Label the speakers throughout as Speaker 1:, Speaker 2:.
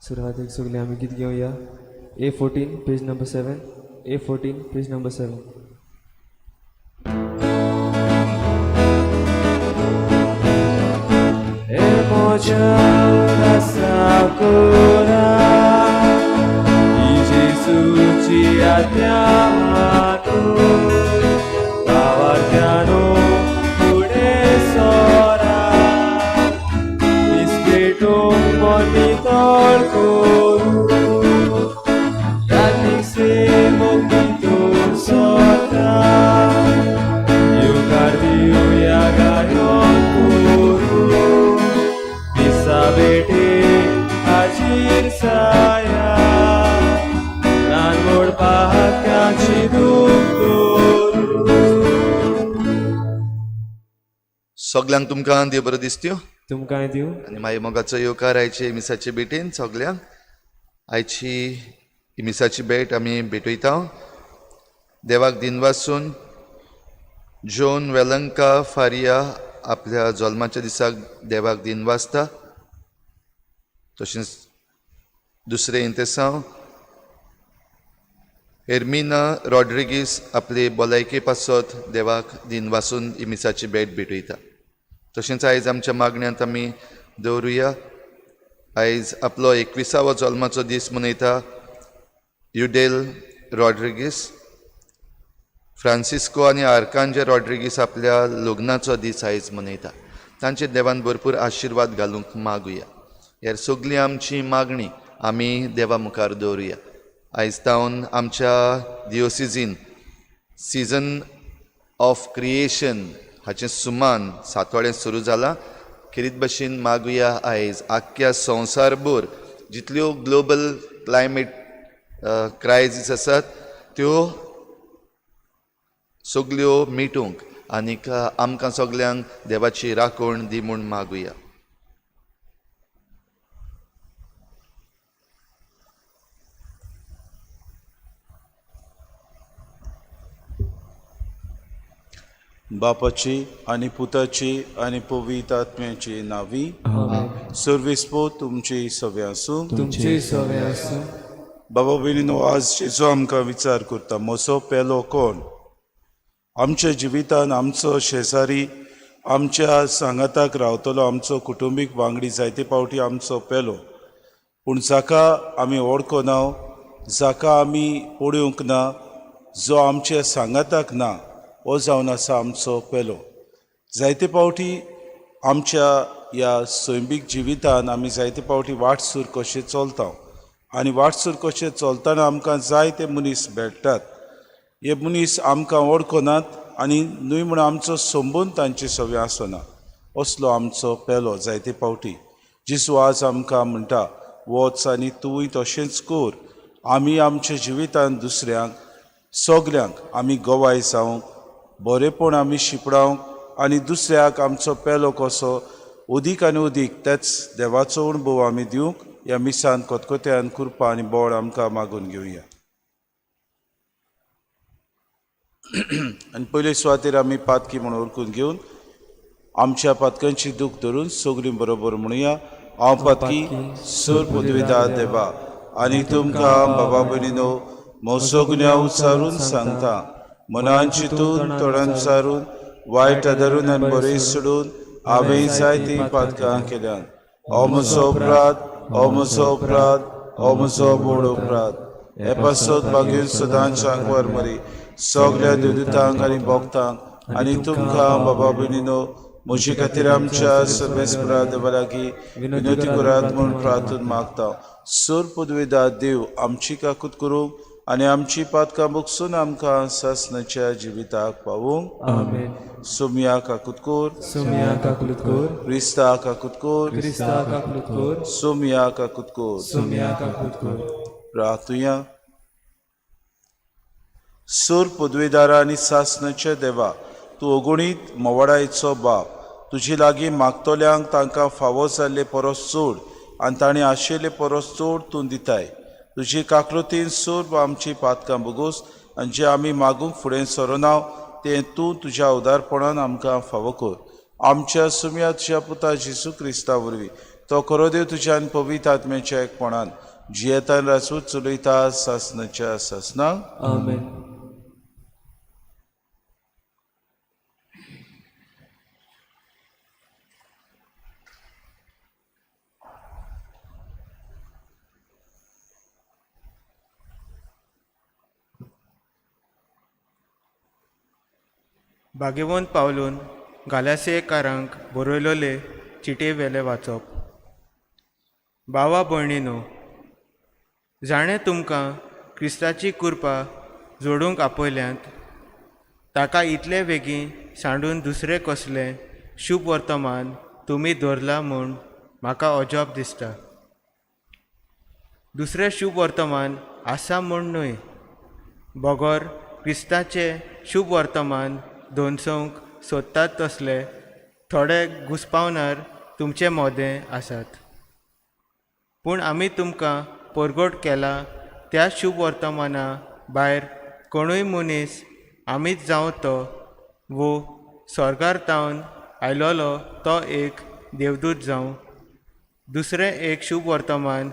Speaker 1: सुरवातेक सगळे आमी गीत घेवया. A14 page number 7. A14 page number 7. Emotion sakura I Gesù ci abbiamo davanti pude sora mi spirito monitor coru Dani se mongito sota io cardio ya gayon coru Sabete ajir saya Nanmod pahatyachi duktoru
Speaker 2: सगळ्यांक तुमकां देव बरो दिसत्यो
Speaker 1: तुमकां दिव
Speaker 2: आनी मागीर मोगाचो येवकार आयचे मिसाचे भेटेन सगळ्यांक. आयची ही मिसाची भेट आमी भेटयता. देवाक दिनवासून जॉन वेलंका फारिया आपल्या जल्माच्या दिसाक देवाक दिनवासता. तशेंच दुसरें इंतेसांव एर्मिना रॉड्रिगीस आपले भलायके पासत देवाक दिनवासून ही मिसाची भेट भेटयता. तशेंच आयज आमच्या मागण्यांत आमी दवरुया. आयज आपलो 21वा जल्माचो दीस मनयता युडेल रॉड्रिगीस. फ्रांसिस्को आनी आर्कांजे रॉड्रिगीस आपल्या लग्नाचो दीस आयज मनयता. तांचे देवान भरपूर आशिर्वाद घालूंक मागुया. ह्या सगळी आमची मागणी आमी देवा मुखार दवरुया. आयज तावन आमच्या दियोसिजीन सिजन ऑफ क्रिएशन हाचें सुमान सातवाडें सुरू जालां. खेरीत भाशेन मागुया आयज आख्ख्या संवसारभर जितल्यो ग्लोबल क्लायमेट क्रायसीस आसात त्यो सगल्यो मिटूंक आनीक आमकां सगल्यांक देवाची राखण दी म्हूण मागुया.
Speaker 3: बापाची आनी पुताची आनी पवित्र आत्म्याची नावी सर्वेस्पो तुमची सवे आसूं.
Speaker 1: तुमचे सवे आसूं.
Speaker 3: बाबा भयणीनो, आज जेजो आमकां विचार करता, म्हजो पेलो कोण? आमच्या जिवितान आमचो शेजारी, आमच्या सांगाताक रावतलो आमचो कुटुंबीक वांगडी जायते फावटी आमचो पेलो. पूण जाका आमी वळखना, जाका आमी पळोवंक ना, जो आमच्या सांगाताक ना, हो जावन आसा आमचो पेलो. जायते फावटी आमच्या ह्या सैमीक जिवितान आमी जायते फावटी वाटसूर कशें चलता आनी वाटसूर कशें चलतना आमकां जायते मनीस भेटतात. हे मनीस आमकां वळखनात आनी न्हय म्हूण आमचो संबंद तांचे सवे आसना. असलो आमचो पेलो जायते फावटी. जेजू आज आमकां म्हणटा, वच आनी तूंय तशेंच कर. आमी आमच्या जिवितान दुसऱ्यांक सगल्यांक आमी गवाय जावंक, बरेपण आमी शिपडावंक आनी दुसऱ्याक आमचो पेलो कसो उदीक आनी उदीक तेच देवाचो अणभव आमी दिवंक ह्या मिसान कोतकोत्यान कृपा आनी बोड आमकां मागून घेवया. आनी पयले सुवातेर आमी पातकी म्हणून ओळखून घेवन आमच्या पातकांची दूख धरून सगळीं बरोबर म्हणुया. हांव पातकी सूर पदवीदार देवा आनी तुमकां बाबा भयणीनो म्हजो गुन्यांव उचारून सांगता. मनान चिंतून, तोंडान विचारून, वायट आदारून आनी बरें सोडून हांवें जायतीं पातकां केल्यान. हो म्हजो अपराध, हो म्हजो अपराध, हो म्हजो व्हड अपराध. हे पासत मागीर सदांच आंगवर मरी सगळ्या देवदूतांक आनी भक्तांक आनी तुमकां बाबा भयणीनो म्हजे खातीर आमच्या सर्वेस्परा देवा लागीं विनोदी करात म्हूण प्रार्थना मागता. सूर पदवीदार देव आमची काकूत करूंक आनी आमची पातकां भोगसून आमकां सासणाच्या जिविताक पावूंक.
Speaker 1: आमेन.
Speaker 3: सोमिया काकूत कोर,
Speaker 1: सोमिया काकुलत कोर.
Speaker 3: क्रिस्ता काकूत कोर,
Speaker 1: क्रिस्ता काकुलत कोर.
Speaker 3: सोमिया काकूत कोर.
Speaker 1: सोमिया काकुलत कोर.
Speaker 3: प्रार्थुया. सूर पदवीदारा आनी सासणाच्या देवा, तूं अगणीत मोवाडायचो बाप. तुजे लागीं मागतल्यांक तांकां फावो जाल्ले परस चड आनी ताणें आशिल्ले परस चड तूं दिताय. तुजी काकलुतीन सूर आमची पातकां भोगूस आनी जे आमी मागूंक फुडें सरोनाव तें तूं तुज्या उदारपणान आमकां फावो कर. आमच्या सुम्याच्या पुता जेसू क्रिस्ता वरवीं तो खरो देव तुज्यान पवित्र आत्म्याच्या एकपणान जियेता रासूच चलयता सासनाच्या सासनाक.
Speaker 1: आमेन.
Speaker 4: भाग्यवंत पावलून गालासेकारांक बरयलोले चिटे वेले वाचप. भावा भयणीनो, जाणें तुमकां क्रिस्ताची कृपा जोडूंक आपयल्यांत ताका इतले बेगीन सांडून दुसरें कसलें शुभ वर्तमान तुमी दवरला म्हूण म्हाका अजाप दिसता. दुसरें शुभ वर्तमान आसा म्हूण न्हय, बगोर क्रिस्ताचें शुभ वर्तमान दोनसोंक सोदतात तसले थोडे घुस्पावणार तुमचे मोदें आसात. पूण आमी तुमकां परगट केला त्या शुभ वर्तमाना भायर कोणूय मनीस आमीच जावं तो वो स्वर्गार तावन आयलोलो तो एक देवदूत जावं दुसरें एक शुभ वर्तमान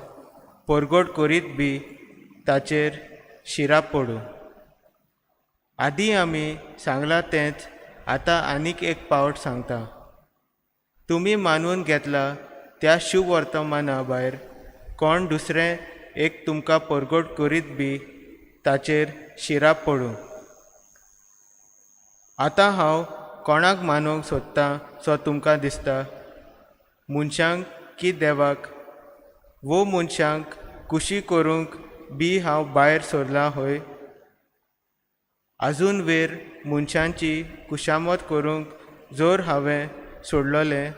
Speaker 4: परगट करीत बी ताचेर शिराप पडूं. आदीं आमी सांगलां तेंच आतां आनीक एक पावट सांगता. तुमी मानून घेतला त्या शुभ वर्तमाना भायर कोण दुसरें एक तुमकां परगट करीत बी ताचेर शिराप पडूं. आतां हांव कोणाक मानूंक सोदतां सो तुमकां दिसता, मनशांक की देवाक? वो मनशांक कुशी करूंक बी हांव भायर सरलां होय? आजून वेर मनशांची कुशामत करूंक जोर हांवें सोडलोलें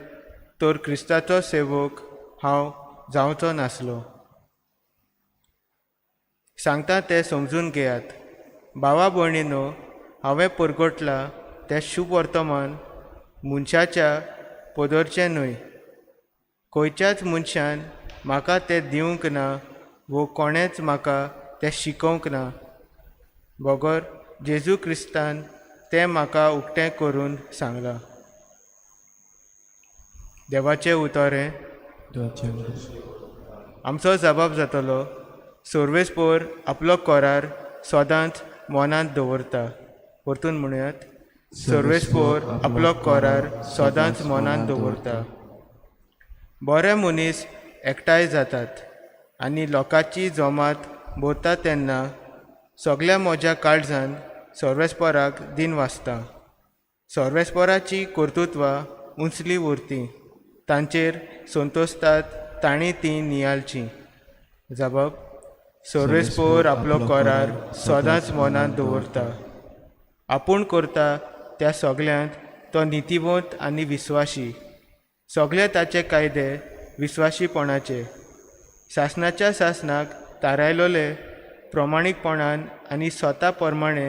Speaker 4: तर क्रिस्ताचो सेवक हांव जावचो नासलो. सांगता तें समजून घेयात. भावा भयणीनो, हांवें परगटला तें शुभ वर्तमान मनशाच्या पदरचें न्हय. खंयच्याच मनशान म्हाका तें दिवंक ना वो कोणेंच म्हाका तें शिकोवंक ना, बगोर जेजू क्रिस्तान तें म्हाका उक्तें करून सांगलां. देवाचें उतोरें. आमचो जबाब जातलो, सर्वेस्पोर आपलो कोरार सदांच मनांत दवरता. परतून म्हणयात, सर्वेस्पोर आपलो कोरार सदांच मनांत दवरता. बरे मनीस एकठांय जातात आनी लोकांची जमात भोंवता तेन्ना सगल्या म्हज्या काळजान सर्वेस्पोराक दिन वाजता. सर्वेस्पोराची कर्तुत्वां उंचली उरती, तांचेर संतोसतात तांणी ती नियालची. जबाब, सर्वेस्पोर आपलो कोरार सदांच मनांत दवरता. आपूण करता त्या सगल्यांत तो नितीवंत आनी विस्वाशी. सगळे ताचे कायदे विस्वाशीपणाचे. शासनाच्या शासनाक तारायलोले प्रमाणीकपणान आनी स्वता प्रमाणे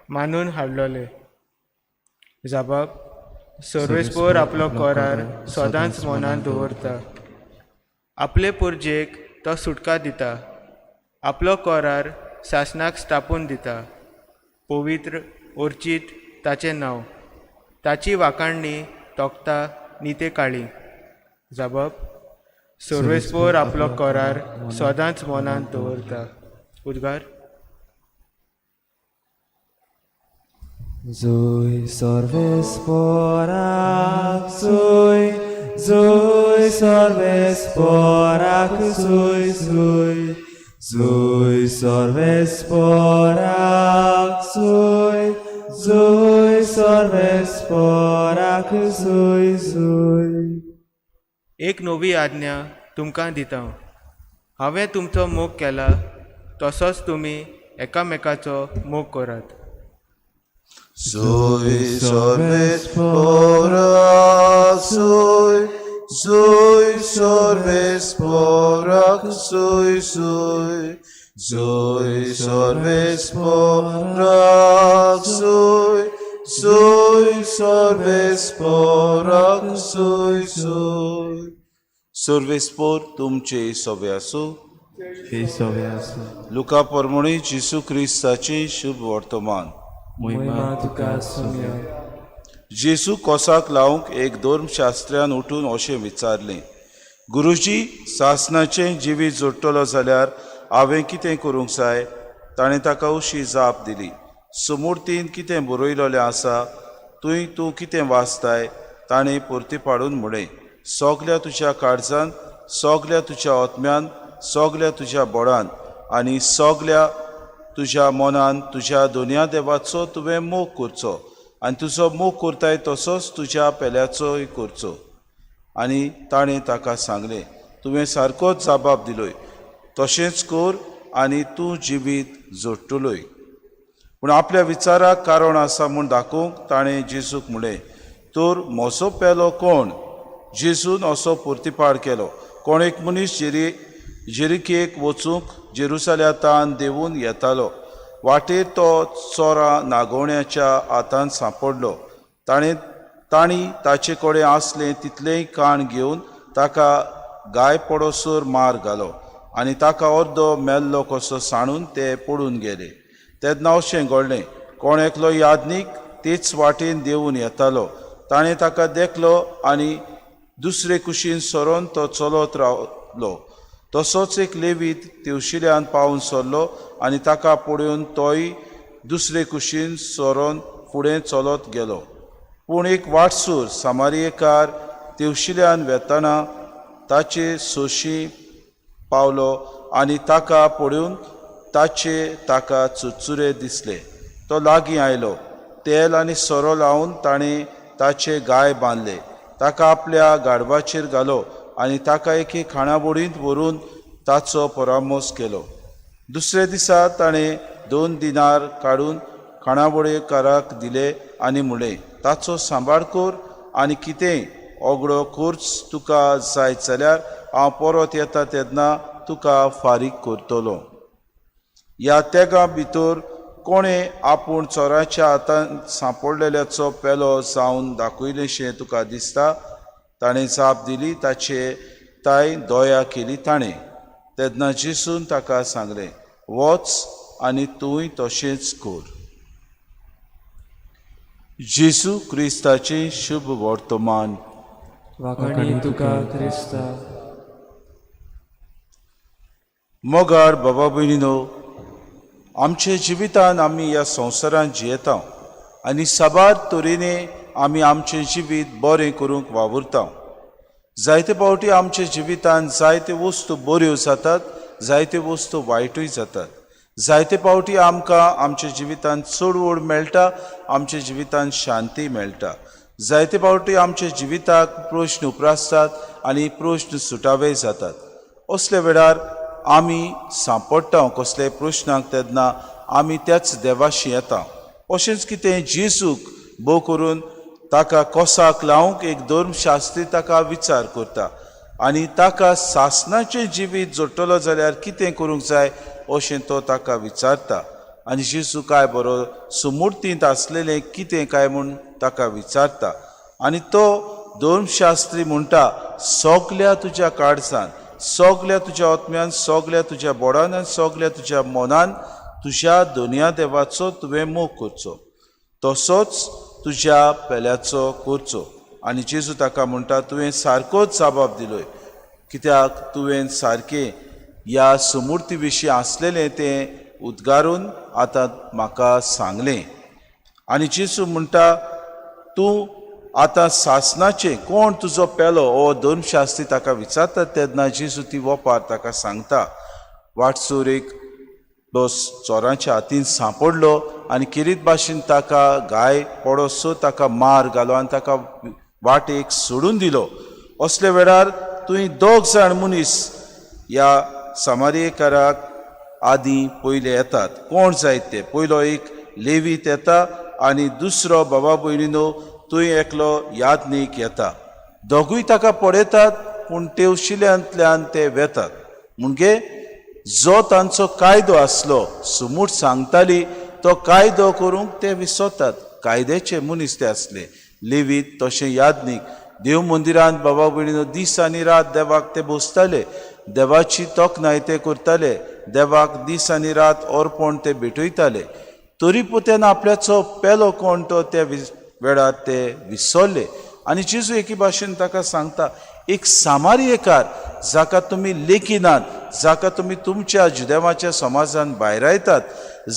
Speaker 4: मानून हाडलोले. जबाब, सर्वेस्पोर आपलो कोरार सदांच मनांत दवरता. आपले पुर्जेक तो सुटका दिता. आपलो कोरार शासनाक स्थापून दिता. पवित्र ओर्चीत ताचें नांव. ताची वाखाणणी तोखता निते काळी. जबाब, सर्वेस्पोर आपलो कोरार सदांच मनांत दवरता. उद्गार.
Speaker 1: Zui sorvesporak zui, zui sorvesporak zui, zui, zui sorvesporak zui, zui sorvesporak zui, zui.
Speaker 4: एक नवी आज्ञा तुमकां दिता. हांवें तुमचो मोग केला तसोच तुमी एकामेकाचो मोग करात.
Speaker 3: Zoi sorvesporak zoi, zoi sorvesporak zoi, zoi, zoi sorvesporak zoi, zoi sorvesporak zoi, zoi. Sorvespor तुमचे सवे आसूं. लुका प्रमाणे जेसू क्रिस्ताची शुभ वर्तमान.
Speaker 1: Moima tuka sumia.
Speaker 3: जेजू कोसाक लावंक एक धर्मशास्त्र्यान उठून अशें विचारलें, गुरुजी, सासणाचें जिवीत जोडटलो जाल्यार हांवें कितें करूंक जाय? ताणें ताका अशी जाप दिली, सुमूर्तीन कितें बरयलोलें आसा, तूं कितें वाचताय? ताणें परती पाडून म्हणलें, सोगल्या तुज्या काळजान, सोगल्या तुज्या ओतम्यान, सोगल्या तुज्या बोडान आनी सोगल्या तुज्या मनान तुज्या दोनया देवाचो तुवें मोग करचो आनी तुजो मोग करताय तसोच तुज्या पेल्याचोय करचो. आनी ताणें ताका सांगलें, तुवें सारकोच जाबाब दिलोय, तशेंच कर आनी तूं जिवीत जोडटलोय. पूण आपल्या विचाराक कारण आसा म्हूण दाखोवंक ताणें जेजूक म्हणलें, तर म्हजो पेलो कोण? जेजून असो परतीपाड केलो, कोण एक मनीस जेरिकेक वचूंक जेरुसल्यातान देंवून येतालो. वाटेर तो चोरां नागोवण्याच्या हातांत सांपडलो. तांणी ताचे कडेन आसलें तितलेंय काण घेवन ताका गाय पडोसर मार घालो आनी ताका अर्दो मेल्लो कसो सांडून ते पडून गेले. तेन्ना अशें घडलें, कोण एकलो यादनीक तेच वाटेन देंवून येतालो. ताणें ताका देखलो आनी दुसरे कुशीन सरोन तो चलत रावलो. तसोच एक लेवीत तेवशिल्यान पावून सरलो आनी ताका पळोवन तोय दुसरे कुशीन सरोन फुडें चलत गेलो. पूण एक वाटसूर सामारियेकार तेवशिल्यान वेताना ताचे सोशी पावलो आनी ताका पळोवन ताका चुचुरे दिसले. तो लागीं आयलो. तेल आनी सोरो लावन ताणें ताचे गाय बांदले, ताका आपल्या गाडवाचेर घालो आनी ताका एके खाणाबोडींत व्हरून ताचो परामोस केलो. दुसरे दिसा ताणें 2 दिनार काडून खाणाबोडेकाराक दिले आनी म्हणलें, ताचो सांबाळ कर आनी कितेंय ओगडो खर्च तुका जाय जाल्यार हांव परत येता तेन्ना तुका फारीक करतलो. ह्या तेगा भितर कोणें आपूण चोराच्या हातांत सांपडलेल्याचो पेलो जावन दाखयलेशें तुका दिसता? ताणें जाप दिली, ताय दोया केली ताणें. तेन्ना जेजून ताका सांगलें, वच आनी तूंय तशेंच कर. जेजू क्रिस्ताचें शुभ वर्तमान.
Speaker 1: वाखाणी तुका क्रिस्ता.
Speaker 3: मोगार बाबा भयणीनो, आमच्या जिवितान आमी ह्या संवसारांत जियेता आनी साबार तरेने आमी आमचें जिवीत बरें करूंक वावुरता. जायते फावटी आमच्या जिवितान जायते वस्तू बऱ्यो जातात, जायते वस्तू वायटूय जातात. जायते फावटी आमकां आमच्या जिवितान चडवड मेळटा, आमच्या जिवितान शांती मेळटा. जायते फावटी आमच्या जिविताक प्रश्न उप्रासतात आनी प्रश्न सुटावे जातात. असले वेळार आमी सांपडटा कसले प्रश्नांक, तेन्ना आमी त्याच देवाशी येता. अशेंच कितें जेजूक भोव करून ताका कोसाक लावंक एक धर्मशास्त्री ताका विचार करता आनी ताका सासणाचें जिवीत जोडटलो जाल्यार कितें करूंक जाय अशें तो ताका विचारता. आनी जेजू काय बरो सुमूर्तींत आसलेलें कितें काय म्हूण ताका विचारता. आनी तो धर्मशास्त्री म्हणटा, सोगल्या तुज्या काळजान, सोगल्या तुज्या ओतम्यान, सोगल्या तुज्या बोडान आनी सोगल्या तुज्या मनान तुज्या दोनया देवाचो तुवें मोग करचो, तसोच तुज्या पेल्याचो करचो. आनी जेजू ताका म्हणटा, तुवें सारकोच जाबाब दिलोय, कित्याक तुवें सारकें ह्या सुमूर्ती विशीं आसलेलें तें उद्गारून आतां म्हाका सांगलें. आनी जेजू म्हणटा, तूं आतां सासणाचें कोण तुजो पेलो हो धर्मशास्त्री ताका विचारता. तेन्ना जेजू ती वोपार ताका सांगता. वाटसूर एक चोरांच्या हातीन सांपडलो आनी किरीत भाशेन ताका गाय पडोसो ताका मार घालो आनी ताका वाटेक सोडून दिलो. असले वेळार तुवें 2 जाण मनीस ह्या सामारियेकाराक आदीं पयले येतात. कोण जायत ते? पयलो एक लेवीत येता आनी दुसरो बाबा भयणीनो तुवें एकलो यादनीक येता. दोगूय ताका पळयतात पूण तेवशिल्यांतल्यान ते वेतात. म्हणजे जो तांचो कायदो आसलो, सुमूट सांगताली, तो कायदो करूंक ते विसरतात. कायद्याचे मनीस ते आसले. लेवीत तशें यादनीक देव मंदिरांत बाबा भयणीनो दीस आनी रात देवाक ते बसताले, देवाची तोखणाय ते करताले, देवाक दीस आनी रात अर्पण ते भेटयताले. तरी पुतेन आपल्याचो पेलो कोण तो ते वेळार ते विसरले आनी जेजू एके भाशेन ताका सांगता एक सामारियेकार जाका तुमी लेखिनात, जाका तुमी तुमच्या जुदेवाच्या समाजान भायरायतात,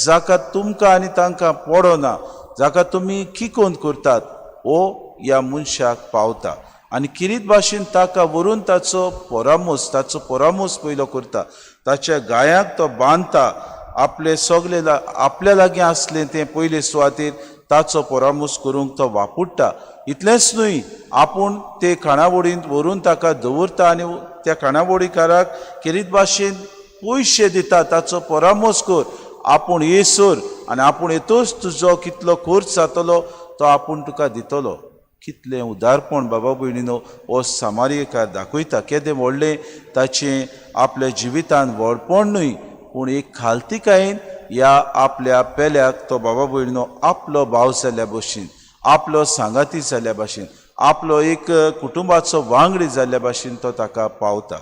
Speaker 3: जाका तुमकां आनी तांकां पडना, जाका तुमी किकोंत करतात, हो ह्या मनशाक पावता आनी किरीत भाशेन ताका व्हरून ताचो परामोस पयलो करता, ताच्या गायांक तो बांदता, आपले सगळे आपल्या लागीं आसलें तें पयले सुवातेर ताचो परामोस करूंक तो वापुट्टा. इतलेंच न्हय, आपूण ते खाणावळींत व्हरून ताका दवरता आनी त्या खाणावळीकाराक किरीत भाशेन पयशे दिता, ताचो परामोस कर, आपूण येसोर आनी आपूण येतोच तुजो कितलो खर्च जातलो तो आपूण तुका दितलो. कितलें उदारपण बाबा भयणीनो हो सामारियेकार दाखयता. केदें व्हडलें ताचें आपल्या जिवितान व्हडपण न्हय, पूण एक खालतीकायेन ह्या आपल्या पेल्याक तो बाबा भयणीनो आपलो भाव जाल्ल्या भशेन, आपलो सांगाती जाल्ल्या भाशेन, आपलो एक कुटुंबाचो वांगडी जाल्ल्या भाशेन तो ताका पावता.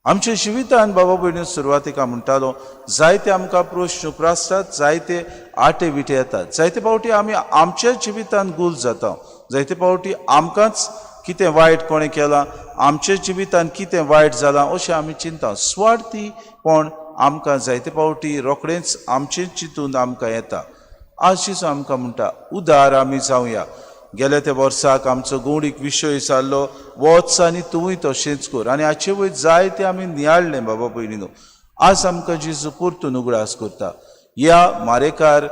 Speaker 3: आमच्या जिवितान बाबा भयणी सुरवातेक हांव म्हणटालो जायते आमकां प्रश्न उप्रासतात, जायते आटे विटे येतात, जायते फावटी आमी आमच्या जिवितान गुल जाता, जायते फावटी आमकांच कितें वायट कोणें केलां, आमच्या जिवितान कितें वायट जालां अशें आमी चिंता. स्वार्थी पण आमकां जायते फावटी रोखडेंच आमचें चिंतून आमकां येता. आज जेजू आमकां म्हणटा उदार आमी जावया. गेल्या त्या वर्साक आमचो गौडीक विशय जाल्लो वच आनी तूंय तशेंच कर, आनी हाचे वयर जायते आमी नियाळ्ळें बाबा भयणीनो. आज आमकां जेजू परतून उगडास करता. ह्या मारेकार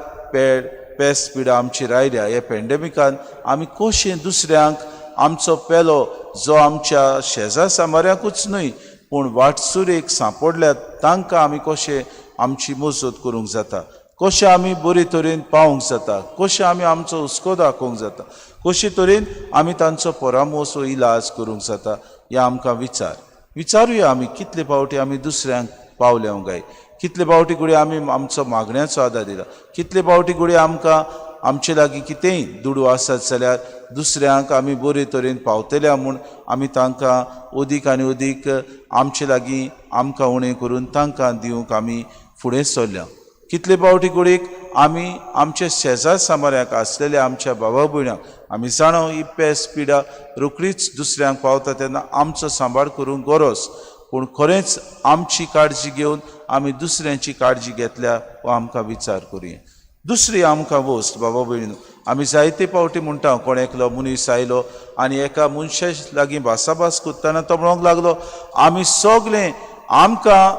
Speaker 3: पेस्ट पिडा आमची आयल्या ह्या पॅन्डेमिकान आमी कशें दुसऱ्यांक आमचो पेलो जो आमच्या शेजार सामाऱ्यांकूच न्हय पूण वाटसुरेक सांपडल्यात तांकां आमी कशें आमची मजत करूंक जाता, कशें आमी बरे तरेन पावूंक जाता, कशें आमी आमचो हुस्को दाखोवंक जाता, कशे तरेन आमी तांचो परामोस वा इलाज करूंक जाता, हें आमकां विचारुया. आमी कितले फावटी आमी दुसऱ्यांक पावल्या काय, कितले फावटी घडये आमी आमचो मागण्याचो आदार दिला, कितले फावटी घडये आमकां आमचे लागीं कितेंय दुडू आसत जाल्यार दुसऱ्यांक आमी बरे तरेन पावतल्या म्हूण आमी तांकां अदीक आनी अदीक आमचे लागीं आमकां उणें करून तांकां दिवंक आमी फुडें सरल्या. कितले फावटी घडयेक आमी आमच्या शेजार सामाऱ्यांक आसलेल्या आमच्या भावा भयणांक आमी जाणो ही पेस्ट पिडा रोखडीच दुसऱ्यांक पावता तेन्ना आमचो सांबाळ करूंक गरज, पूण खरेंच आमची काळजी घेवन आमी दुसऱ्यांची काळजी घेतल्या हो आमकां विचार करुया. दुसरी आमकां वस्त बाबा भयणीनो, आमी जायते फावटी म्हणटा कोण एकलो मनीस आयलो आनी एका मनशा लागीं भासाभास करतना तो म्हणूंक लागलो आमी सगळें आमकां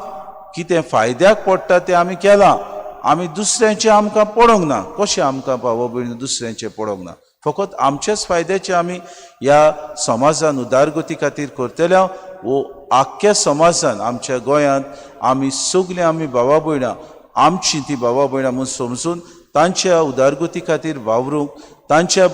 Speaker 3: कितें फायद्याक पडटा तें आमी केलां, आमी दुसऱ्यांचें आमकां पडोंक ना. कशें आमकां बाबा भयणी दुसऱ्यांचें पडोंक ना, फकत आमच्याच फायद्याचें आमी ह्या समाजान उदारगती खातीर करतल्या वो आख्ख्या समाजान आमच्या गोंयांत आमी सगळीं आमी भावा भयणां आमची ती भावा भयणां म्हूण समजून तांच्या उदारगती खातीर वावरूंक, तांच्या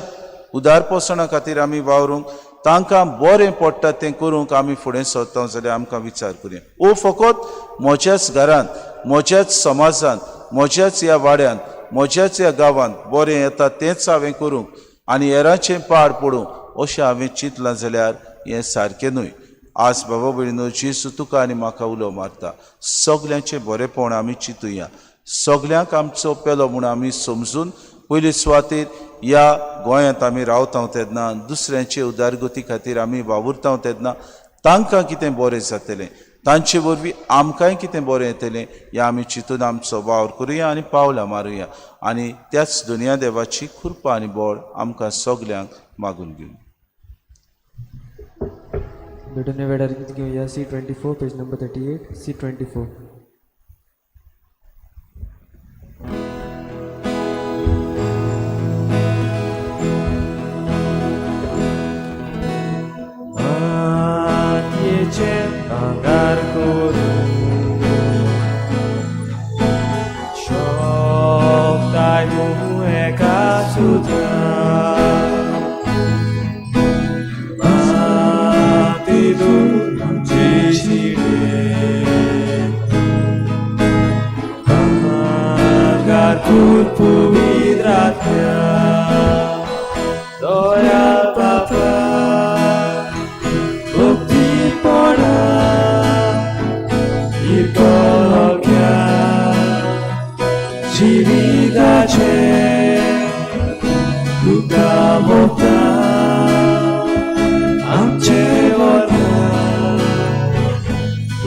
Speaker 3: उदारपोसणा खातीर आमी वावरूंक, तांकां बरें पडटा तें करूंक आमी फुडें सरता जाल्यार आमकां विचार करुया. ओ फकत म्हज्याच घरांत, म्हज्याच समाजांत, म्हज्याच ह्या वाड्यांत, म्हज्याच ह्या गांवांत बरें येता तेंच हांवें करूंक आनी हेरांचें पाड पडूंक अशें हांवें चिंतलां जाल्यार हें सारकें न्हय. आज बाबा भयणीनो जेजू तुका आनी म्हाका उलो मारता, सगल्यांचें बरेंपण आमी चिंतुया, सगल्यांक आमचो पेलो म्हूण आमी समजून पयले सुवातेर ह्या गोंयांत आमी रावता तेन्ना दुसऱ्यांचे उदारगती खातीर आमी वावुरता तेन्ना तांकां कितें बरें जातलें, तांचे वरवीं आमकांय कितें बरें येतलें हें आमी चिंतून आमचो वावर करुया आनी पावलां मारुया आनी त्याच दुनिया देवाची कृपा आनी बळ आमकां सगल्यांक मागून घेवन.
Speaker 1: भेटून वेळार गीत घेऊया C24 page number 38 C24.
Speaker 5: Angar koru Shok tai mu eka sutra Atidu jishire Angar kurpu vidratya Doya papa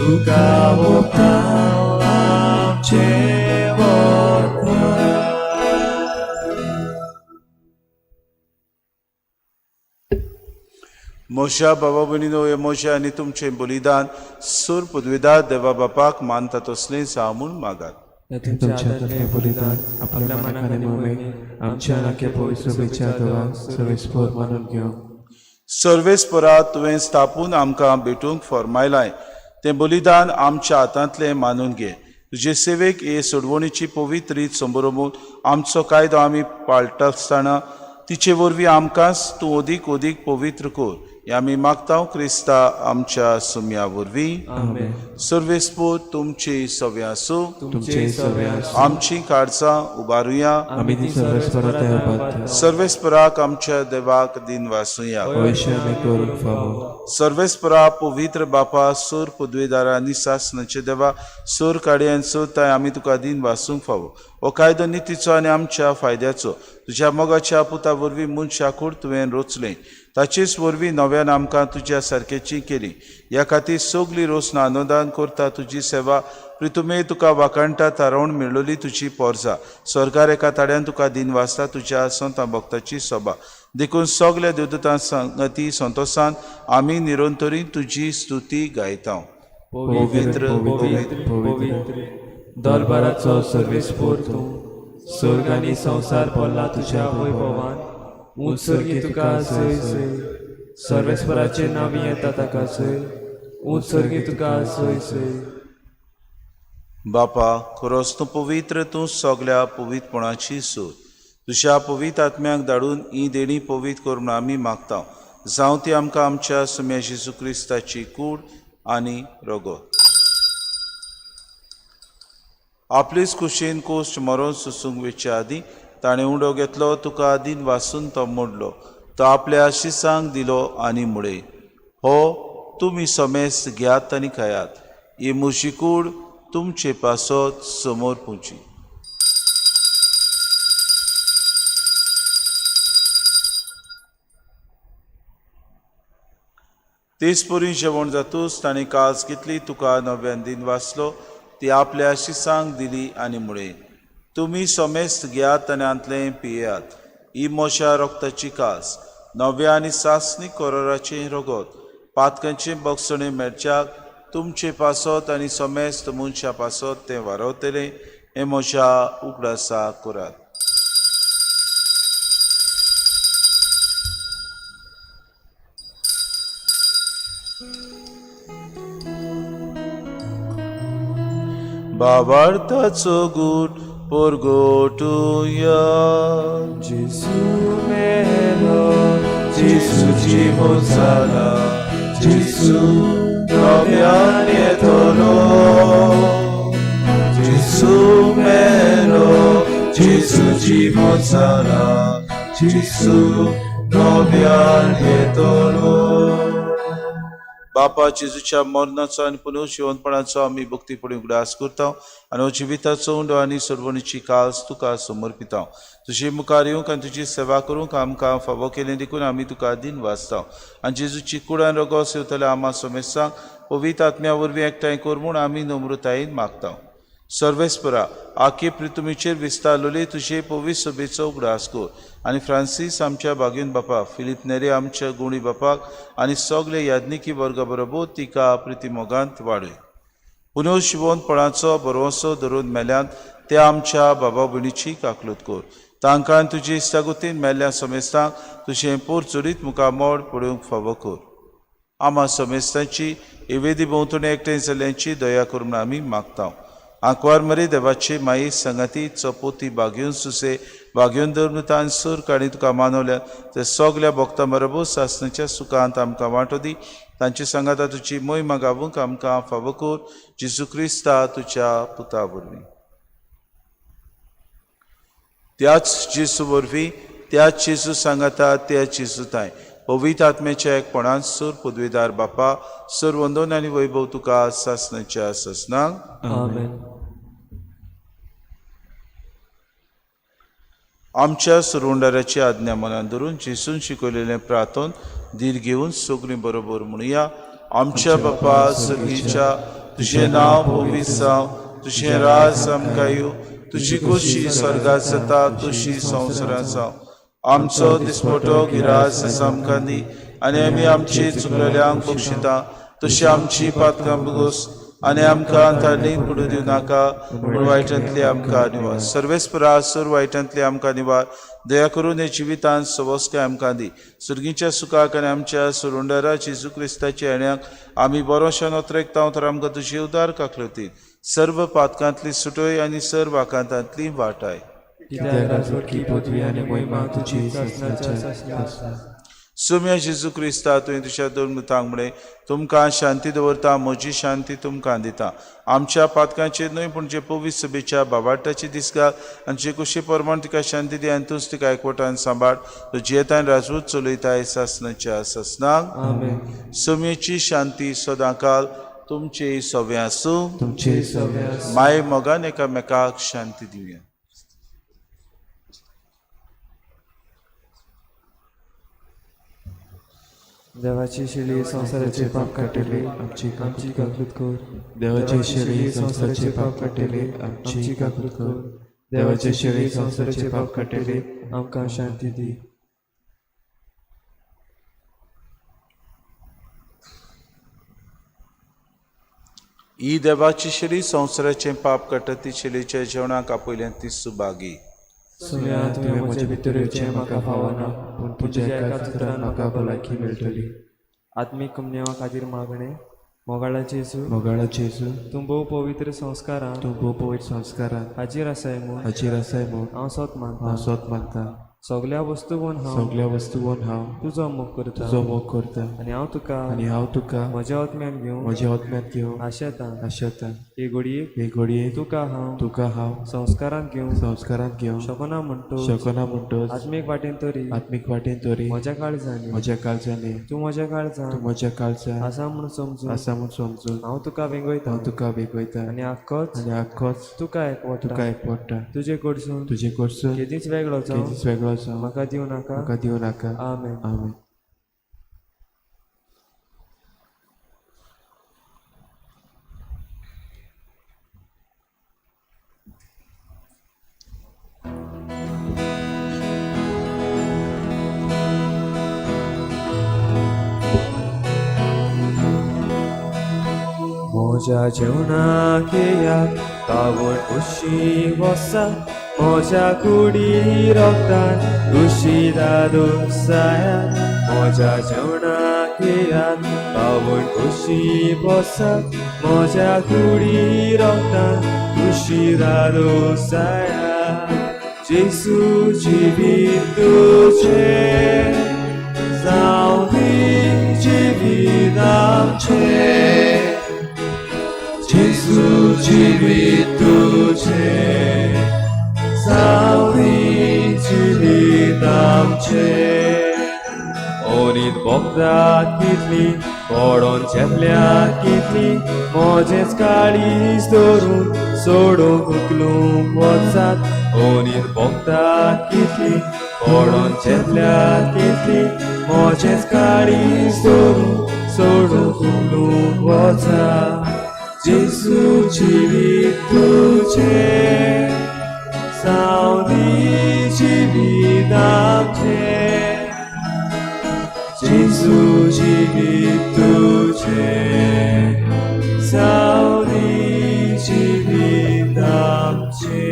Speaker 5: तुका भोगतां आमचे वरदान.
Speaker 3: मोशा बाबा भयणीनो, हे मोशा आनी तुमचें बलिदान सूर पदवीदार देवा बापाक मानता तसलें जावं म्हूण मागात.
Speaker 1: तुमच्या आदरणे बलिदान आपल्या मनाक आनी मोमेन आमच्या नाक्या पवित्र विचार सर्वेस्पर मानून घेवं.
Speaker 3: सर्वेस्परा तुवें स्थापून आमकां भेटूंक फरमायलाय तें बलिदान आमच्या हातांतलें मानून घे. तुजे सेवेक हे सोडवणीची पवित्र रीत संबरोवन आमचो कायदो आमी पाळटा आसतना तिचे वरवीं आमकांच तूं अदीक अदीक पवित्र कर. हे आमी मागता क्रिस्ता आमच्या सुम्या वरवीं.
Speaker 1: आमेन.
Speaker 3: सर्वेस्पर तुमची सव्या आसूं.
Speaker 1: तुमचे सगळे
Speaker 3: आमची काळजां उबारुया.
Speaker 1: आमी ती सर्वेस्परा तयार बांदता.
Speaker 3: सर्वेस्पराक आमच्या देवाक दिन वासूया.
Speaker 1: वैश्य आमी करूंक फावो.
Speaker 3: सर्वेस्परा पवित्र बापा सूर पदवीदारा निसासनाचे देवा सूर काडयान सोताय आमी तुका दिन वासूंक फावो. हो कायदो नितीचो आनी आमच्या फायद्याचो. तुज्या मोगाच्या पुता वरवीं मनशा कूड तुवें रचलें. ताचेच वरवीं नव्यान आमकां तुज्या सारकेची केली. ह्या खातीर सगळीं रोसना अनुदान करता तुजी सेवा प्रितुमे तुका वाकणटा तारोवण मेळ्ळोली तुजी पोरजा. स्वर्गार एका ताड्यान तुका दिन वाजता तुज्या संत भक्ताची सभा. देखून सगल्या देवदूतां संगती संतोषान आमी निरंतरी तुजी स्तुती गायता.
Speaker 1: पवित्र पवित्र पवित्र दरबाराचो सर्वेस्पर तूं. स्वर्ग आनी संवसार पडला तुज्या वैभवान. उत्सर्गी तुका सय सय. सर्वेस्पराचें नांव येता ताका सय. उत्सर्गी तुका सय सय.
Speaker 3: बापा खरोच तूं पवित्र, तूं सगल्या पवित्रपणाची सूर. तुज्या पवित्र आत्म्याक धाडून ही देणी पवित्र करून आमी मागता. जावं ती आमकां आमच्या सुम्या जेजू क्रिस्ताची कूड आनी रगत. आपलीच कुशीन कोश्ट मरोन सुसूंक वेच्या आदीं ताणें उंडो घेतलो. तुका दिन वासून तो मोडलो. तो आपल्या शिसांक दिलो आनी मुळे. हो तुमी समेस्त घेयात आनी खायात. ही म्हजी कूड तुमचे पासत समोर पुंची. तेच परी जेवण जातूच ताणें कास घेतली. तुका नव्यान दिन वाचलो. ती आपल्या शिसांक दिली आनी मुळे. तुमी समेस्त घेयात आनी आंतलें पियेयात. ही मोशा रोगताची कास, नव्या आनी सासणी कोरोराचें रगत, पातकांचें बगसणें मेळच्याक तुमचे पासत आनी समेस्त मनशा पासत तें वारवतलें. हें मोशा उगडासा करात. बाबार्थाचो गूट परगोटुया.
Speaker 5: Gesù melo, Gesù dziwo zala, Gesù nowyan yetolo. Gesù melo, Gesù dziwo zala, Gesù nowyan yetolo.
Speaker 3: बापा जेजूच्या मरणाचो आनी पुनर्जीवनपणाचो आमी भक्तीपणी उगडास करता आनी जिविताचो उंडो आनी सोडवणीची कास तुका समर्पिता. तुजी मुखार येवंक आनी तुजी सेवा करूंक आमकां फावो केलें देखून आमी तुका दिन वाचता. आनी जेजूची कुडान रगत येवतले आमा समेस्तांक पवित्र आत्म्या वरवीं एकठांय कर म्हूण आमी नम्रतायेन मागता. सर्वेस्परा आखे प्रितुमीचेर विस्तारलोली तुजे पवित्र सभेचो उगडास कर आनी फ्रांसीस आमच्या बागेन बापा, फिलीप नेरे आमच्या गुणी बापाक आनी सगळे याज्ञिकी वर्गा बरोबर तिका प्रितीमोगांत वाडय. पुनर्जीवनपणाचो बरोवसो धरून मेल्यान त्या आमच्या बाबा भयणीची काकलूत कर. तांकां तुजी इश्टागुतीन मेल्ल्या समेस्तांक तुजें पोरचोरीत मुखामोड पळोवंक फावो कर. आमा समेस्तांची एवेदी भोंवतणी एकठांय जाल्ल्यांची दया करून आमी मागता. आंकवार मरे देवाची माई संगती चपोती बागेवन सुसे बागेवन धर्मतान सूर काणी तुका मानवल्या ते सगल्या भक्तां बरोबर सासणेच्या सुखांत आमकां वांटो दी. तांची सांगाता तुजी मोहीमा गावूंक आमकां फावो कर. जेजू क्रिस्ता तुज्या पुता वरवीं. त्याच जेजू वरवीं, त्याच जेजू सांगाता त्या जेजूताय पवित्र आत्म्याच्या एकपणान सूर पदवीदार बापा सूर वंदन आनी वैभव तुका सासणेच्या ससनाक.
Speaker 1: आमेन.
Speaker 3: आमच्या सुरवंडाऱ्याची आज्ञा मनान धरून जेसून शिकयलेलें प्रार्थन धीर घेवन सगळीं बरोबर म्हणुया. आमच्या बापा सर्गीच्या तुझें नांव पवित्र जावं, तुझें राज आमकां येवं, तुजी खुशी स्वर्गांत जाता तुशी संवसारांत जावं. आमचो दिसपटो गिरास आमकां दी, आनी आमी आमची चुकलेल्यांक बक्षिता, तशी आमची पातकां बगोस, आनी आमकां तारणीक पडूं दिवं नाका, पूण वायटांतली आमकां निवार. सर्वेस्परा सूर वायटांतली आमकां निवार, दया करून हे जिवितांत सवस्काय आमकां दी. सुर्गीच्या सुखाक आनी आमच्या सुरुंडरा जेजू क्रिस्ताच्या येण्याक आमी बरोशेन उतरेकता तर आमकां तुजी उदार काकलती. सर्व पातकांतली सुटोय आनी सर्व आकांतांतली वाटाय.
Speaker 1: कित्याक राजवटकी पदवी आनी महिमा तुजी ससनाच्या.
Speaker 3: सुम्या जेजू क्रिस्ता तुवें तुज्या दोन मुतांक म्हणलें, तुमकां शांती दवरता, म्हजी शांती तुमकां दिता. आमच्या पातकांचेर न्हय पूण जे पवित्र सभेच्या बाबाटाची दीस घाल, आनी जे कुशी परमाण तिका शांती दी, आनी तूंच तिका एकवटान सांबाळ. तुजी येतान राजवट चलयताय ससनाच्या ससनाक. सुम्येची शांती सदांकाल तुमचे सवे आसूं.
Speaker 1: तुमचे सवे
Speaker 3: माय मोगान एकामेकाक शांती दिवया.
Speaker 1: देवाची शेळी संसाराचे पाप काटेले आमची काकूत कर. देवाची शेळी संसाराचे पाप काटेले आमची काकूत कर. देवाची शेळी संसाराचे पाप काटेले आमकां शांती दी.
Speaker 3: ही देवाची शेळी संवसाराचें पाप काटती शेळीच्या जेवणाक आपयलें ती सुभागी.
Speaker 1: सुम्या तुवें म्हजे भितर येवचें म्हाका फावना, पूण तुज्या एका उतरान म्हाका भलायकी मेळटली. आत्मीक कमनेवा खातीर मागणें. मोगाळा जेजू तूं भोव पवित्र संस्कारान हाजीर आसाय म्हूण हांव सोत मानता. सगल्या वस्तूवन हांव तुजो मोग करता. आनी हांव तुका म्हज्या आत्म्यान घेवन आशेतां. हे घडये तुका हांव संस्कारान घेवन शकना म्हणटो आत्मीक वाटेन तरी म्हज्या काळजांनी तूं म्हज्या काळजांत आसा म्हूण समजून हांव तुका वेगयता. आनी आख्खोच तुका एकवटा. तुजे कडसून केदींच वेगळो जावं म्हाका दिवं नाका. आमेन. म्हज्या जेवणाक येयात, कावण उशी वसा. म्हज्या कुडी रोगतान रुशीदा दोसायात. म्हज्या जेवणाक येयात, कावण उशी बसात. म्हज्या कुडी रोगतान रुशीदा दोसायात. जेजू जिवीत तुजें जावं दी जिवीत आमचें. जेजू जिवीत तुजें जावं दी जिवीत आमचें. ओनीत बोगदात कितली पडोन चेपल्यात कितली. म्हजेंच काळीज धरून सोडूंक उखलूंक वचात. ओनीत बोगदात कितली पडोन चेपल्यात कितली. म्हजेंच काळीज धरून सोडूंक उखलूंक वचात. जेजू जिवीत तुजें जावं दी जिवीत आमचें. जेजू जिवीत तुजें जावं दी जिवीत आमचें.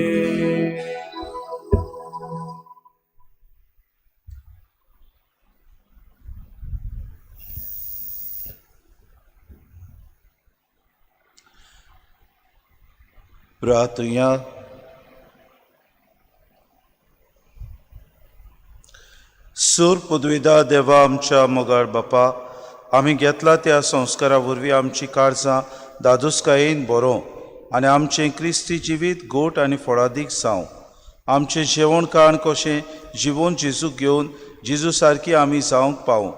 Speaker 3: प्रार्थया. सूर पदवीदा देवा आमच्या मोगाळ बापा, आमी घेतला त्या संस्कारा वरवीं आमची काळजां दादोसकायेन बरो आनी आमचें क्रिस्ती जिवीत गोट आनी फळादीक जावं. आमचें जेवण खाण कशें जिवोन जेजूक घेवन जेजू सारकी आमी जावंक पावूं.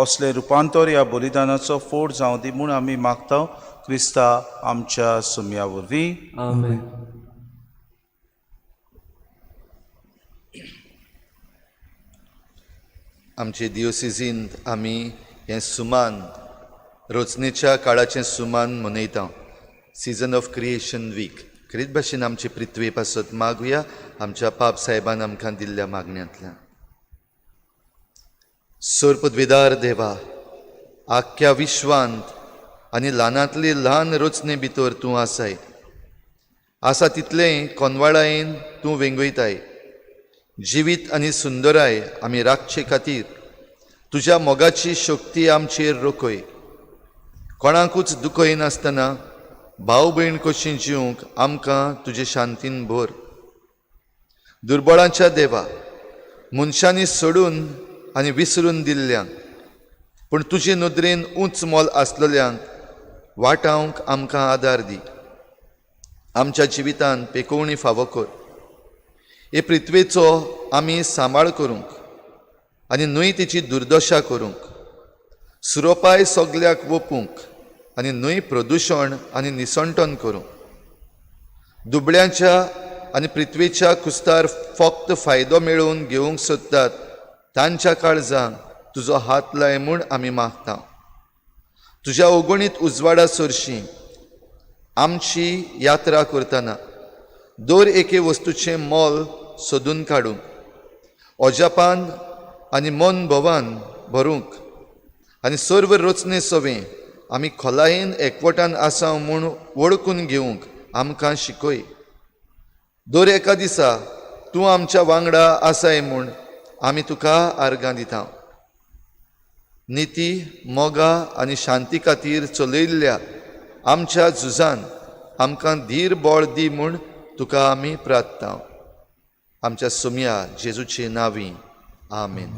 Speaker 3: असलें रुपांतर ह्या बलिदानाचो फोड जावं दी म्हूण आमी मागता क्रिस्ता आमच्या सुम्या वरवीं.
Speaker 1: आमेन.
Speaker 2: आमचे दिवसिजींत आमी हें सुमान रोचणेच्या काळाचें सुमान मनयता. सिजन ऑफ क्रिएशन वीक खरीच भाशेन आमचे पृथ्वी पासत मागुया आमच्या पाप साहेबान आमकां दिल्ल्या मागण्यांतल्यान. सोर पदवीदार देवा, आख्ख्या विश्वांत आनी ल्हानांतली ल्हान रचने भितर तूं आसाय. आसा तितलें कोनवाळायेन तूं वेंगयताय. जिवीत आनी सुंदराय आमी राखचे खातीर तुज्या मोगाची शक्ती आमचेर रोखय. कोणाकूच दुखय नासतना भाव भयण कशीं जिवंक आमकां तुजे शांतीन भर. दुर्बळांच्या देवा, मनशांनी सोडून आनी विसरून दिल्ल्यांक पूण तुजे नदरेन उंच मोल आसलेल्यांक वाटावंक आमकां आदार दी. आमच्या जिवितांत पेकोवणी फावो कर. हे पृथ्वेचो आमी सांबाळ करूंक आनी न्हय तेची दुर्दशा करूंक, सुरोपाय सगल्याक वपूंक आनी न्हय प्रदुशण आनी निसंटन करूंक. दुबळ्यांच्या आनी पृथ्वेच्या कुस्तार फक्त फायदो मेळोवन घेवंक सोदतात तांच्या काळजांक तुजो हात लाय म्हूण आमी मागता. तुज्या ओगोणीत उजवाडा सरशीं आमची यात्रा करतना दर एके वस्तूचें मोल सोदून काडूंक, ओजापान आनी मन भोवान भरूंक आनी सर्व रचने सवें आमी खोलायेन एकवटान आसा म्हूण वळखून घेवंक आमकां शिकय. दर एका दिसा तूं आमच्या वांगडा आसाय म्हूण आमी तुका आर्गां दिता. निती, मोगा आनी शांती खातीर चलयल्ल्या आमच्या झुजान आमकां धीर बोळ दी म्हूण तुका आमी प्रार्थना. आमच्या सोम्या जेजूचे नांवी. आमेन.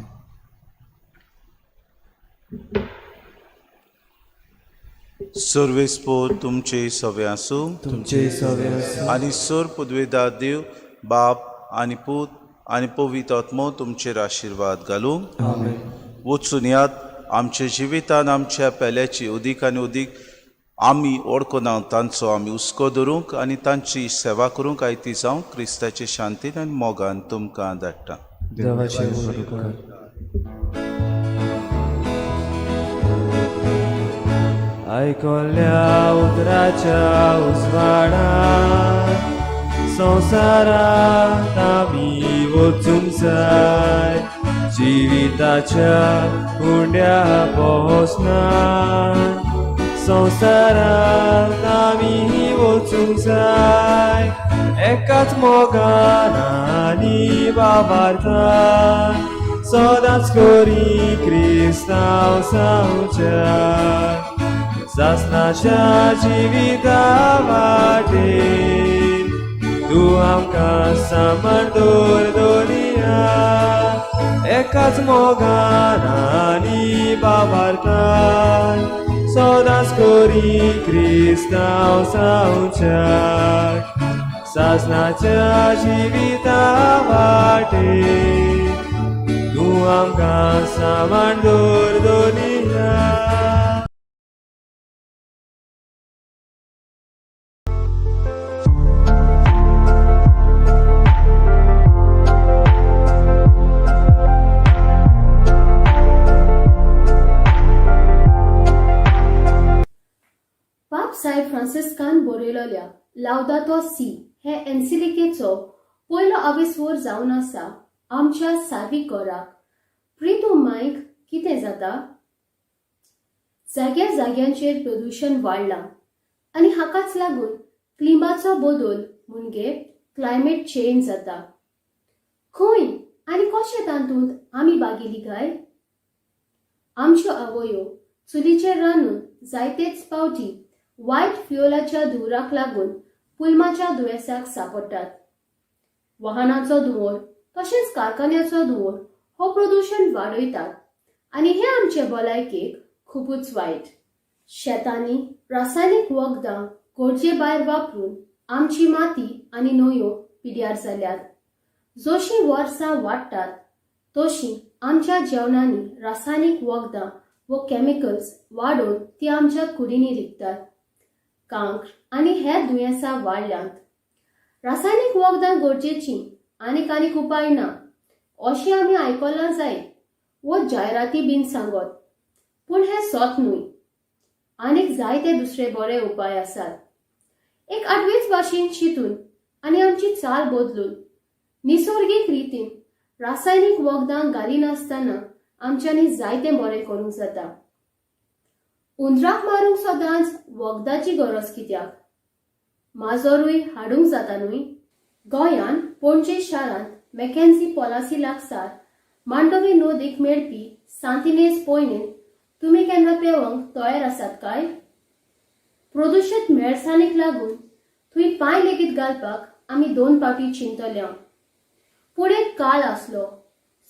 Speaker 3: सर्वेस्पोर तुमचे सवे आसूं
Speaker 1: तुमचे सवे आसूं
Speaker 3: आनी सोर पदवेदार देव बाप आनी पूत आनी पवित्र आत्मो तुमचेर आशिर्वाद घालूं. वचून यात आमच्या जिवितान आमच्या पेल्याची उदीक आनी उदीक आमी ओळखून तांचो आमी हुस्को धरूंक आनी तांची सेवा करूंक आयती जावं क्रिस्ताचे शांतीन आनी मोगान तुमकां धाडटा.
Speaker 1: देवाचे उपकार. आयकोल्या उतराच्या उजवाडात संवसारांत आमी वचूंक जाय. जिविताच्या हुंड्या पोसना संवसारांत आमी वचूंक जाय. एकाच मोगान आनी बाबार्थान सदांच करी क्रिस्तांव सांवचार. सासणाच्या जिविता वाटेन तूं आमकां सांबाळ दवरिया. एकाच मोगान आनी बाबार्थान सदांच करी क्रिस्तांव सांवचार. सासणाच्या जिविता वाटेन तूं आमकां सांबाळ दवरिया.
Speaker 6: सायब फ्रांसिस्कान बरयलेल्या लावदातो सी हे एन्सिलिकेचो पयलो आविस्वोर जावन आसा. आमच्या सार्वीक घराक प्रितू मायक कितें जाता? जाग्या जाग्यांचेर प्रदूषण वाडलां आनी हाकाच लागून क्लिमाचो बदल म्हणजे क्लायमेट चेंज जाता. खंय आनी कशें तातूंत आमी बागिली काय? आमच्यो आवयो चुलीचेर रांदून जायतेच पावटी वायट फ्युअलाच्या धुवराक लागून पुलमाच्या दुयेंसाक सांपडटात. वाहनाचो धुंवर तशेंच कारखान्याचो धुंवर हो प्रदूषण वाडयतात आनी हे आमचे भलायकेक खूबच वायट. शेतांनी रासायनीक वखदां गरजे भायर वापरून आमची माती आनी न्हंयो पिड्यार जाल्यात. जशीं वर्सां वाडटात तशीं आमच्या जेवणांनी रासायनीक वखदां व कॅमिकल्स वाडोवन ती आमच्या कुडींनी रिगतात. कांक्र आनी हेर दुयेंसां वाडल्यांत. रासायनीक वखदां गरजेचीं आनीक उपाय ना अशें आमी आयकलां जायत व जायराती बीन सांगत. पूण हें सत न्हय. आनीक जायते दुसरे बरे उपाय आसात. एक आडवेच भाशेन चिंतून आनी आमची चाल बदलून निसर्गीक रितीन रासायनिक वखदां घालिनासतना आमच्यांनी जायतें बरें करूंक जाता. उंदराक मारूंक सदांच वखदाची गरज कित्याक? माजोरूय हाडूंक जाता न्हय. गोंयान पणजे शारांत मॅकेन्झी पॉलिसी लागसार मांडोवी नदीक मेळपी सांतिनेज पयलीं तुमी केन्ना पेंवंक तयार आसात काय? प्रदूषित मेळसाणीक लागून थंय पांय लेगीत घालपाक आमी 2 फावटी चिंतल्या. पूण एक काळ आसलो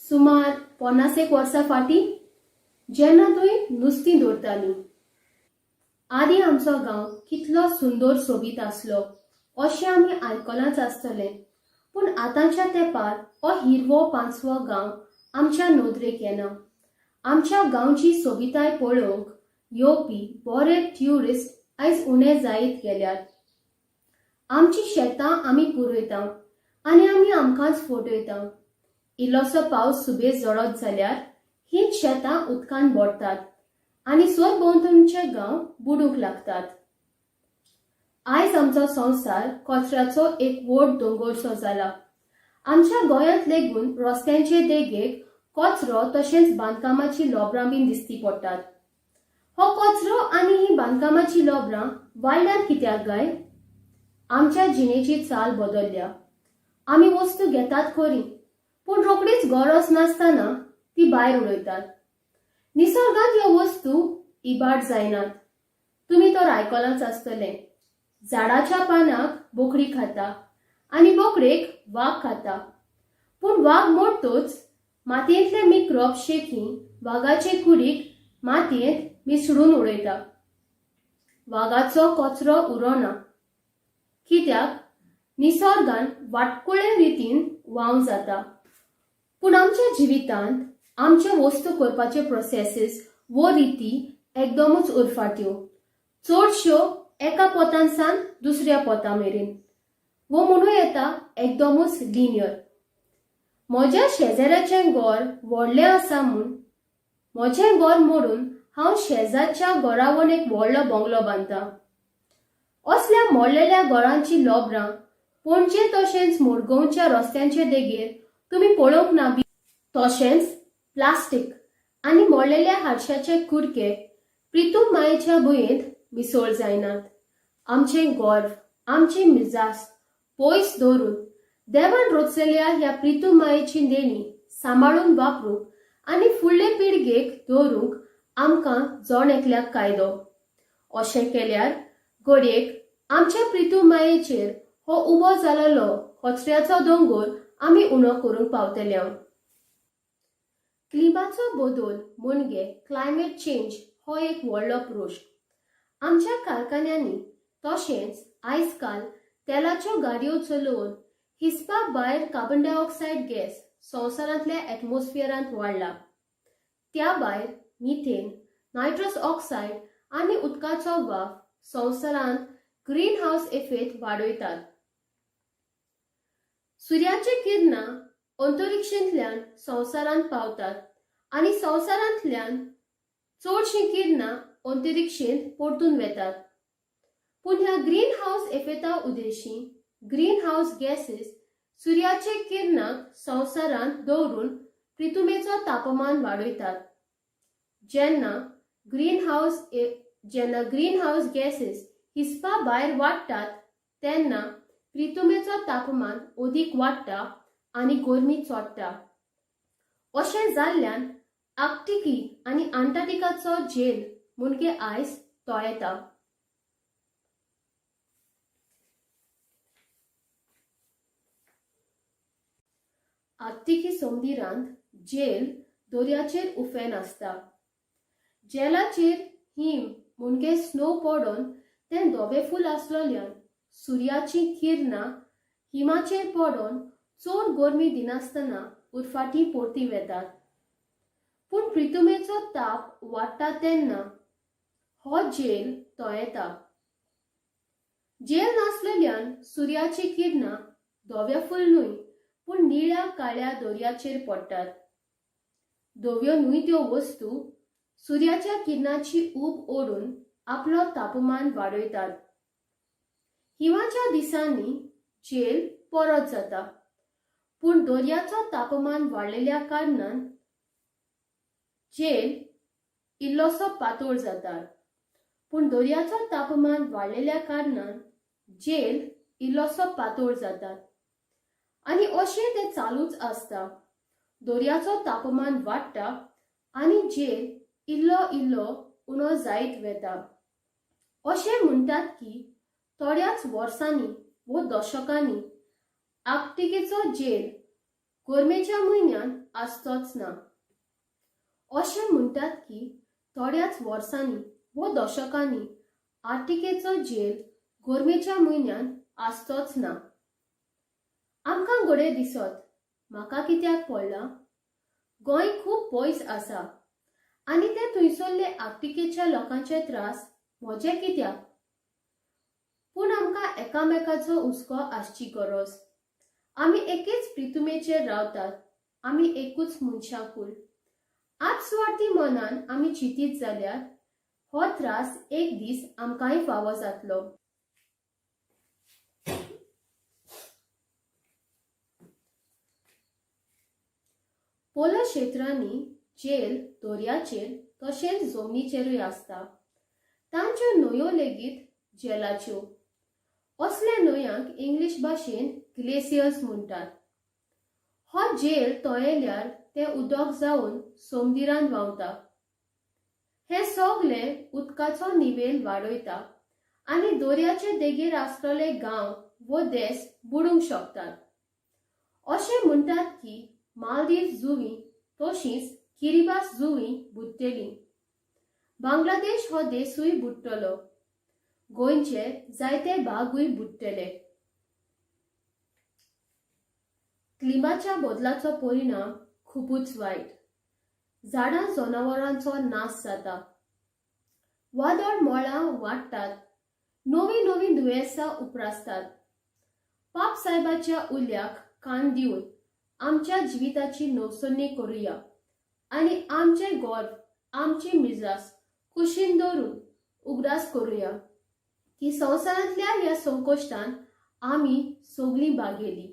Speaker 6: सुमार 50 वर्सां फाटीं जेन्ना थंय नुस्तीं धरतालीं. आदी आमचो गांव कितलो सुंदर सोबीत आसलो अशें आमी आयकलांच आसतलें. पूण आतांच्या तेंपार हो हिरवो पांचवो गांव आमच्या नदरेक येना. आमच्या गांवची सोबिताय पळोवंक येवपी बरे ट्युरिस्ट आयज उणे जायत गेल्यात. आमची शेतां आमी पुरयता आनी आमी आमकांच फटयता. इल्लोसो पावस सुबेज जळत जाल्यार हीच शेतां उदकान बुडटात आनी सरभोंवतणचे गांव बुडूंक लागतात. आयज आमचो संवसार कचऱ्याचो एक व्हड दोंगरसो जाला. आमच्या गोंयांत लेगून रस्त्यांचे देगेक कचरो तशेंच बांदकामाची लोबरां बीन दिसती पडटात. हो कचरो आनी ही बांदकामाची लोबरां वाडल्यात कित्याक गाय? आमच्या जिणेची चाल बदलल्या. आमी वस्तू घेतात खरी पूण रोकडीच गरज नासतना ती भायर उडयतात. निसर्गांत ह्यो वस्तू इबाड जायनात. तुमी तर आयकलांच आसतलें. झाडाच्या पानाक बोकडी खाता आनी बोकडेक वाग खाता. पूण वाग मोडटोच मातयेंतले मिक्रोब शेकी वागाचे कुडीक मातयेंत मिसळून उडयता. वागाचो कचरो उरोना कित्याक निसर्गान वाटकुळे रितीन वाव जाता. पूण आमच्या जिवितांत आमचे वस्तू करपाचे प्रोसेसीस वो रिती एकदमूच उरफाट्यो. चडश्यो एका पोतान सावन दुसऱ्या पोता मेरेन. वो म्हणूं येता एकदमूच लिनियर. म्हज्या शेजाऱ्याचें घर व्हडलें आसा म्हूण म्हजें घर मोडून हांव शेजारच्या घरावन एक व्हडलो बंगलो बांदतां. असल्या मोडलेल्या घरांची लोबरां पणजे तशेंच मडगांवच्या रस्त्यांचे देगेर तुमी पळोवंक ना बी. तशेंच प्लास्टीक आनी मोडलेल्या हारशाचे कुडके प्रितूम मायेच्या भुंयेंत मिसळ जायनात. आमचें गर्व आमची मिजास पयस दवरून देवान रचलेल्या ह्या प्रितूम मायेची देणी सांबाळून वापरूंक आनी फुडले पिळगेक दवरूंक आमकां जण एकल्याक कायदो. अशें केल्यार घडयेक आमच्या प्रितूम मायेचेर हो उबो जालोलो कचऱ्याचो दोंगर आमी उणो करूंक पावतले. क्लिमाचो बदल म्हणजे क्लायमेट चेंज हो एक व्हडलो प्रश्न. आमच्या कारखान्यांनी तशेंच आयज काल तेलाच्यो गाडयो चलोवन हिसपाक भायर कार्बन डायऑक्सायड गॅस संवसारांतल्या एटमॉस्फियरांत वाडला. त्या भायर मिथेन, नायट्रस ऑक्सायड आनी उदकाचो वाफ संवसारांत ग्रीन हावस इफेक्ट वाडयतात. सुर्याची किरणां अंतरिक्षांतल्यान संवसारांत पावतात आनी संवसारांतल्यान चडशीं किरणां अंतरिक्षेंत परतून वेतात. पूण ह्या ग्रीन हावस इफेक्टा उद्देशी ग्रीन हावस गॅसीस सुर्याचे किरणांक संवसारांत दवरून पृथ्वीचो तापमान वाडयतात. जेन्ना ग्रीन हावस गॅसीस हिसपा भायर वाडटात तेन्ना पृथ्वीचो तापमान अदीक वाडटा आनी गरमी चडटा. अशें जाल्ल्यान आर्क्टिकी आनी अंटार्क्टिकाचो झेल म्हणजे आयस तोळेता. आर्क्टिकी समुद्रांत झेल दर्याचेर उफेन आसता. झेलाचेर हिम म्हणजे स्नो पडून तें धोबेफूल आसलोल्यान सुर्याची किरणां हिमाचेर पडून चड गरमी दिनासतना उरफाटी परती वेतात. पूण पृथ्वीचो ताप वाडटा तेन्ना हो झेल तोळेता. झेल नासलेल्यान सुर्याची किरणां धोबेफूल न्हय पूण निळ्या काळ्या दर्याचेर पडटात. धव्यो न्हय त्यो वस्तू सुर्याच्या किरणांची ऊब ओडून आपलो तापमान वाडयतात. हिवाच्या दिसांनी जेल परत जाता, पूण दर्याचो तापमान वाडलेल्या कारणान जेल इल्लोसो पातळ जाता. पूण दर्याचो तापमान वाडलेल्या कारणान जेल इल्लोसो पातळ जाता. आनी अशें तें चालूच आसता. दर्याचो तापमान वाडटा आनी जेल इल्लो इल्लो उणो जायत वेता. अशें म्हणटात की थोड्याच वर्सांनी व दशकांनी आर्क्टिकेचो जेल गरमेच्या म्हयन्यान आसचोच ना. अशें म्हणटात की थोड्याच वर्सांनी व दशकांनी आर्क्टिकेचो जेल गरमेच्या म्हयन्यान आसचोच ना. आमकां गडे दिसत म्हाका कित्याक पडला? गोंय खूब पयस आसा आनी ते थंयसरले आर्क्टिकेच्या लोकांचे त्रास म्हजे कित्याक? पूण आमकां एकामेकाचो हुस्को आसची गरज. आमी एकेच पृथ्वीचेर रावतात. आमी एकूच मनशाकूल. आज स्वार्थी मनान आमी चिंतीत जाल्यार हो त्रास एक दीस आमकांय फावो जातलो. पोलो क्षेत्रांनी जेल दर्याचेर तशेंच जमनीचेरूय आसता. तांच्यो न्हंयो लेगीत जेलाच्यो. असल्या न्हंयांक इंग्लीश भाशेन ग्लेसियर्स म्हणटात. हो जेल तळयल्यार ते उदक जावन समुद्रांत व्हांवता. हे सगळे उदकाचो निवेल वाडयता आनी दर्याचे देगेर आसतले गांव व देस बुडूंक शकतात. अशें म्हणटात की मालदीव जुवी तशींच किरिबास जुवी बुडटलीं. बांगलादेश हो देसूय बुडटलो. गोंयचे जायते भागूय बुडटले. क्लिमाच्या बदलाचो परिणाम खूबच वायट. झाडां जनावरांचो नाश जाता. वादळ मळां वाडटात. नवी नवी दुयेंसां उप्रासतात. पाप साहेबाच्या उल्याक कान दिवन आमच्या जिविताची नवसणी करुया आनी आमचे गर्व आमची मिजाज कुशीन दवरून उगडास करुया की संवसारांतल्या ह्या संकश्टान आमी सगळीं भागेली.